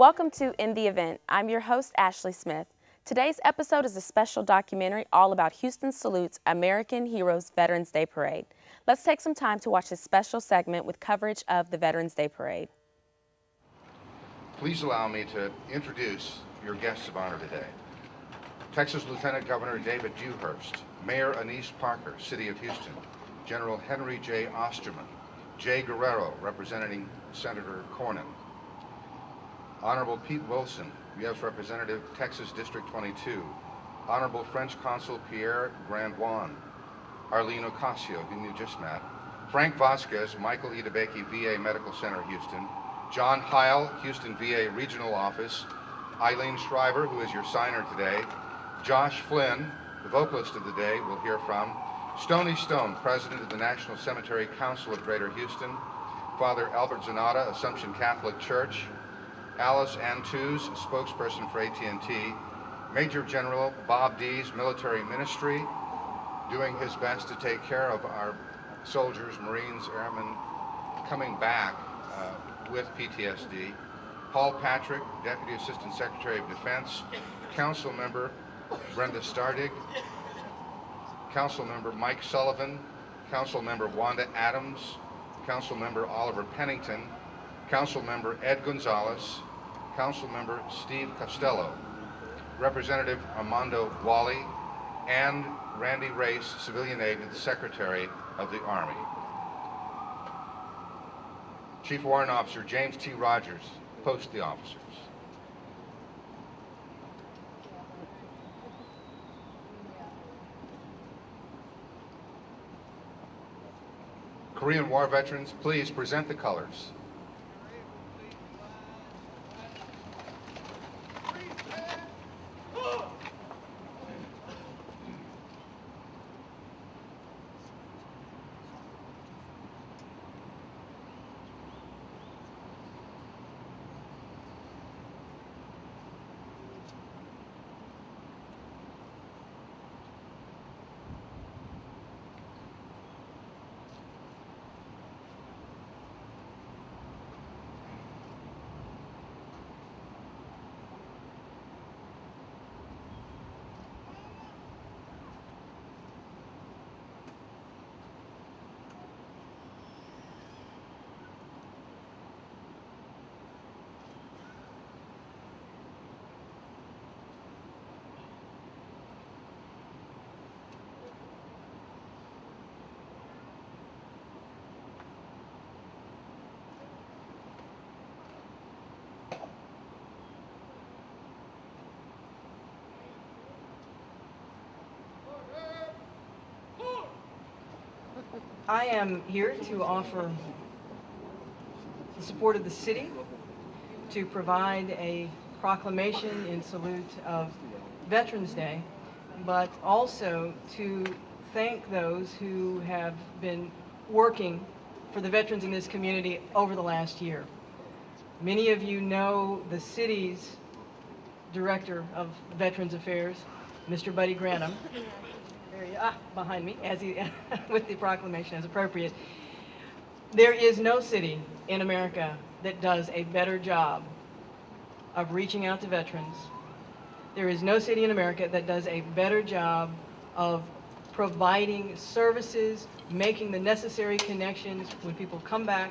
Welcome to In the Event. I'm your host, Ashley Smith. Today's episode is a special documentary all about Houston Salute's American Heroes Veterans Day Parade. Let's take some time to watch this special segment with coverage of the Veterans Day Parade. Please allow me to introduce your guests of honor today. Texas Lieutenant Governor David Dewhurst, Mayor Anise Parker, City of Houston, General Henry J. Osterman, Jay Guerrero, representing Senator Cornyn, Honorable Pete Wilson, U.S. Representative, Texas District 22, Honorable French Consul Pierre Grandoin, Arlene Ocasio, whom you just met, Frank Vasquez, Michael E. DeBakey, VA Medical Center, Houston, John Heil, Houston VA Regional Office, Eileen Shriver, who is your signer today, Josh Flynn, the vocalist of the day, we'll hear from, Stony Stone, President of the National Cemetery Council of Greater Houston, Father Albert Zanata, Assumption Catholic Church, Alice Antus, spokesperson for AT&T, Major General Bob Dees, Military Ministry, doing his best to take care of our soldiers, Marines, Airmen coming back with PTSD, Paul Patrick, Deputy Assistant Secretary of Defense, Council Member Brenda Stardig, Council Member Mike Sullivan, Council Member Wanda Adams, Council Member Oliver Pennington, Council Member Ed Gonzalez, Council Member Steve Costello, Representative Armando Wally, and Randy Race, Civilian Aide to the Secretary of the Army. Chief Warrant Officer James T. Rogers, post the officers. Korean War veterans, please present the colors. I am here to offer the support of the city to provide a proclamation in salute of Veterans Day, but also to thank those who have been working for the veterans in this community over the last year. Many of you know the city's Director of Veterans Affairs, Mr. Buddy Grantham. Behind me, as he with the proclamation as appropriate. There is no city in America that does a better job of reaching out to veterans. There is no city in America that does a better job of providing services, making the necessary connections when people come back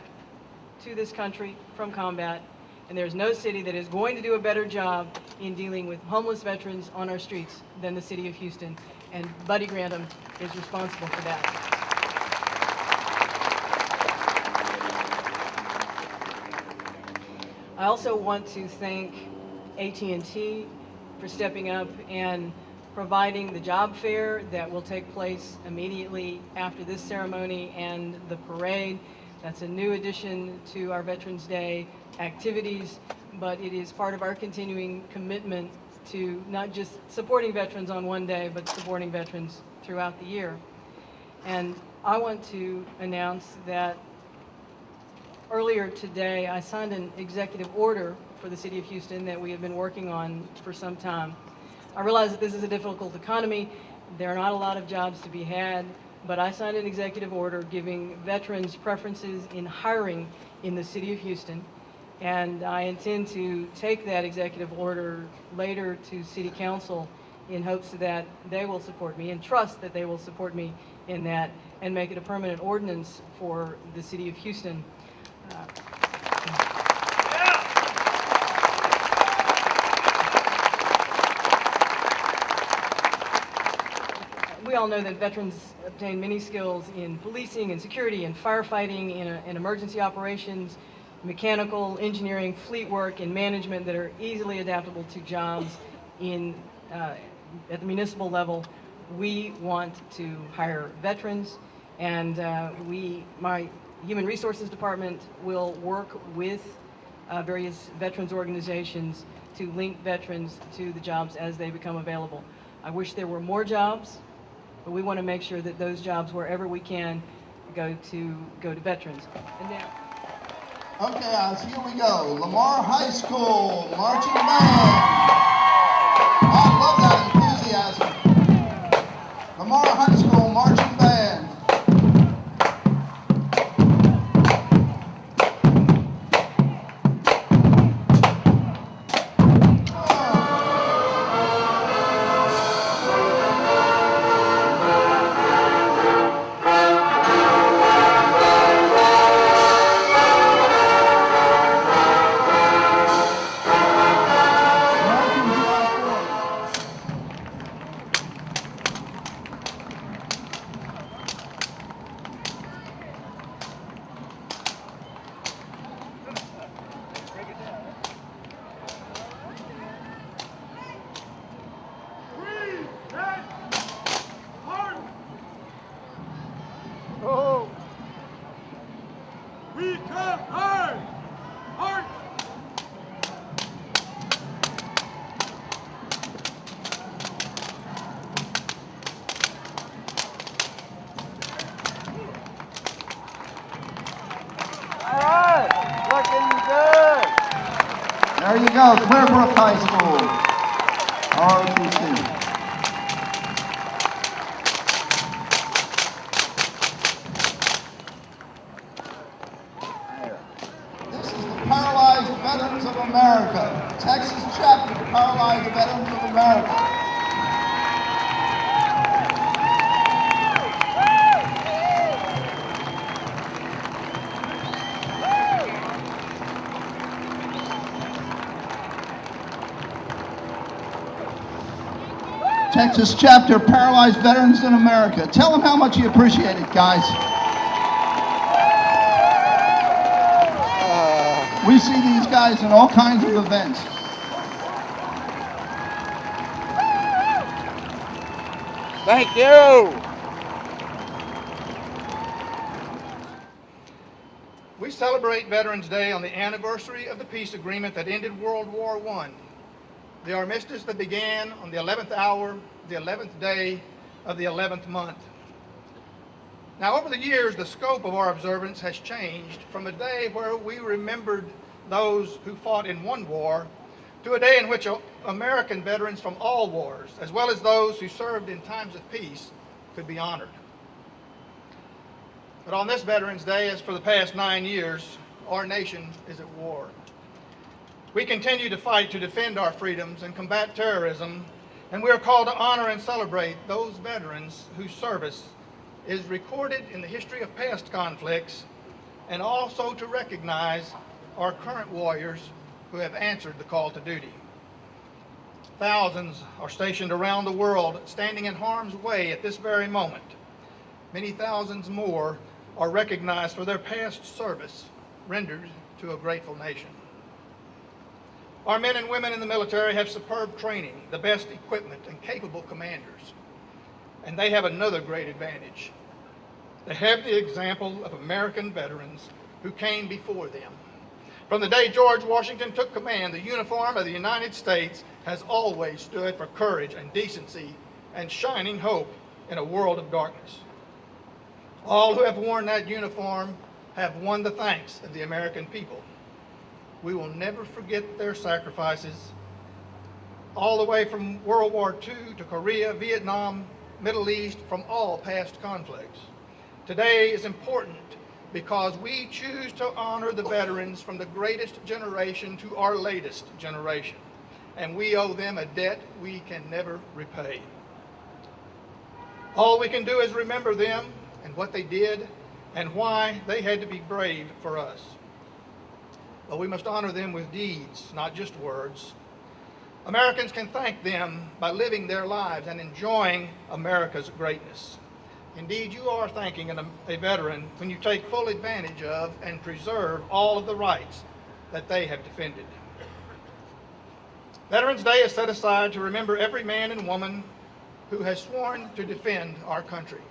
to this country from combat. And there's no city that is going to do a better job in dealing with homeless veterans on our streets than the city of Houston. And Buddy Grantham is responsible for that. I also want to thank AT&T for stepping up and providing the job fair that will take place immediately after this ceremony and the parade. That's a new addition to our Veterans Day activities, but it is part of our continuing commitment to not just supporting veterans on one day, but supporting veterans throughout the year. And I want to announce that earlier today I signed an executive order for the City of Houston that we have been working on for some time. I realize that this is a difficult economy. There are not a lot of jobs to be had, but I signed an executive order giving veterans preferences in hiring in the City of Houston. And I intend to take that executive order later to City Council in hopes that they will support me and trust that they will support me in that and make it a permanent ordinance for the City of Houston. We all know that veterans obtain many skills in policing and security and firefighting, in emergency operations, mechanical, engineering, fleet work, and management that are easily adaptable to jobs at the municipal level. We want to hire veterans, and my Human Resources Department will work with various veterans organizations to link veterans to the jobs as they become available. I wish there were more jobs, but we want to make sure that those jobs, wherever we can, go to veterans. And now, okay, guys, here we go. Lamar High School marching band. I love that enthusiasm. Lamar High School marching band. We come hard! Hard! All right, looking good. There you go, Clearbrook High School, ROTC. This is the Paralyzed Veterans of America, Texas chapter of Paralyzed Veterans of America. Texas chapter, Paralyzed Veterans in America. Tell them how much you appreciate it, guys. We see these guys in all kinds of events. Thank you! We celebrate Veterans Day on the anniversary of the peace agreement that ended World War I. The armistice that began on the 11th hour, the 11th day of the 11th month. Now, over the years, the scope of our observance has changed from a day where we remembered those who fought in one war to a day in which American veterans from all wars, as well as those who served in times of peace, could be honored. But on this Veterans Day, as for the past 9 years, our nation is at war. We continue to fight to defend our freedoms and combat terrorism, and we are called to honor and celebrate those veterans whose service is recorded in the history of past conflicts, and also to recognize our current warriors who have answered the call to duty. Thousands are stationed around the world, standing in harm's way at this very moment. Many thousands more are recognized for their past service rendered to a grateful nation. Our men and women in the military have superb training, the best equipment, and capable commanders. And they have another great advantage. They have the example of American veterans who came before them. From the day George Washington took command, the uniform of the United States has always stood for courage and decency and shining hope in a world of darkness. All who have worn that uniform have won the thanks of the American people. We will never forget their sacrifices, all the way from World War II to Korea, Vietnam, Middle East, from all past conflicts. Today is important because we choose to honor the veterans from the greatest generation to our latest generation, and we owe them a debt we can never repay. All we can do is remember them and what they did and why they had to be brave for us. But we must honor them with deeds, not just words. Americans can thank them by living their lives and enjoying America's greatness. Indeed, you are thanking a veteran when you take full advantage of and preserve all of the rights that they have defended. Veterans Day is set aside to remember every man and woman who has sworn to defend our country.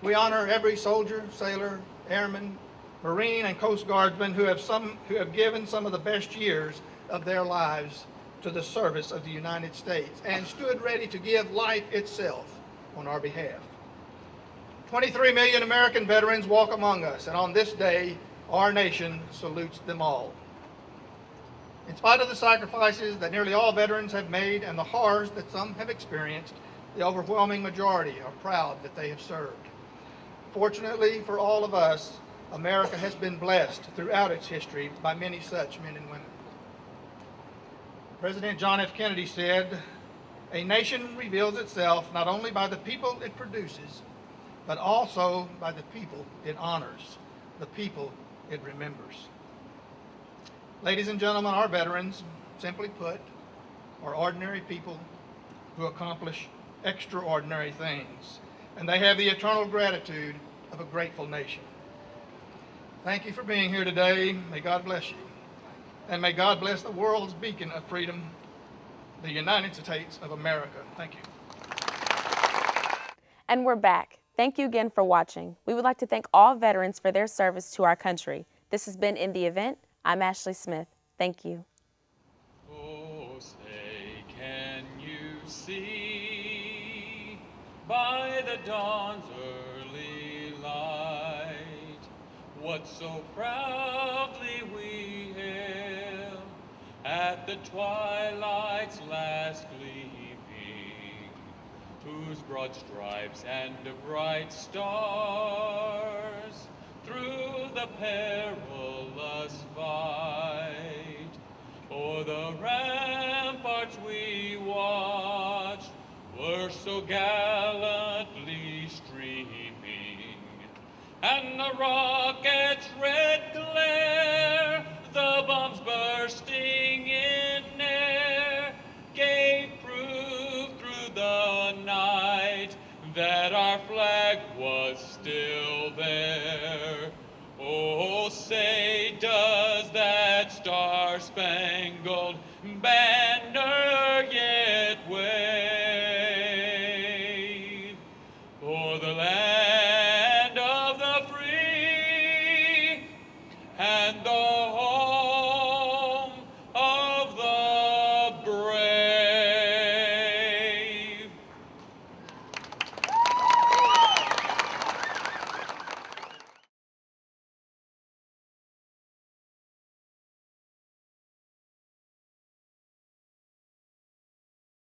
We honor every soldier, sailor, airman, Marine, and Coast Guardsman who have given some of the best years of their lives to the service of the United States and stood ready to give life itself on our behalf. 23 million American veterans walk among us, and on this day, our nation salutes them all. In spite of the sacrifices that nearly all veterans have made and the horrors that some have experienced, the overwhelming majority are proud that they have served. Fortunately for all of us, America has been blessed throughout its history by many such men and women. President John F. Kennedy said, "A nation reveals itself not only by the people it produces, but also by the people it honors, the people it remembers." Ladies and gentlemen, our veterans, simply put, are ordinary people who accomplish extraordinary things, and they have the eternal gratitude of a grateful nation. Thank you for being here today. May God bless you. And may God bless the world's beacon of freedom, the United States of America. Thank you. And we're back. Thank you again for watching. We would like to thank all veterans for their service to our country. This has been In the Event. I'm Ashley Smith. Thank you. Oh, say, can you see by the dawn's early light what so proudly we hailed at the twilight's last gleaming, whose broad stripes and bright stars through the perilous fight o'er the ramparts we watched were so gallantly streaming, and the rocket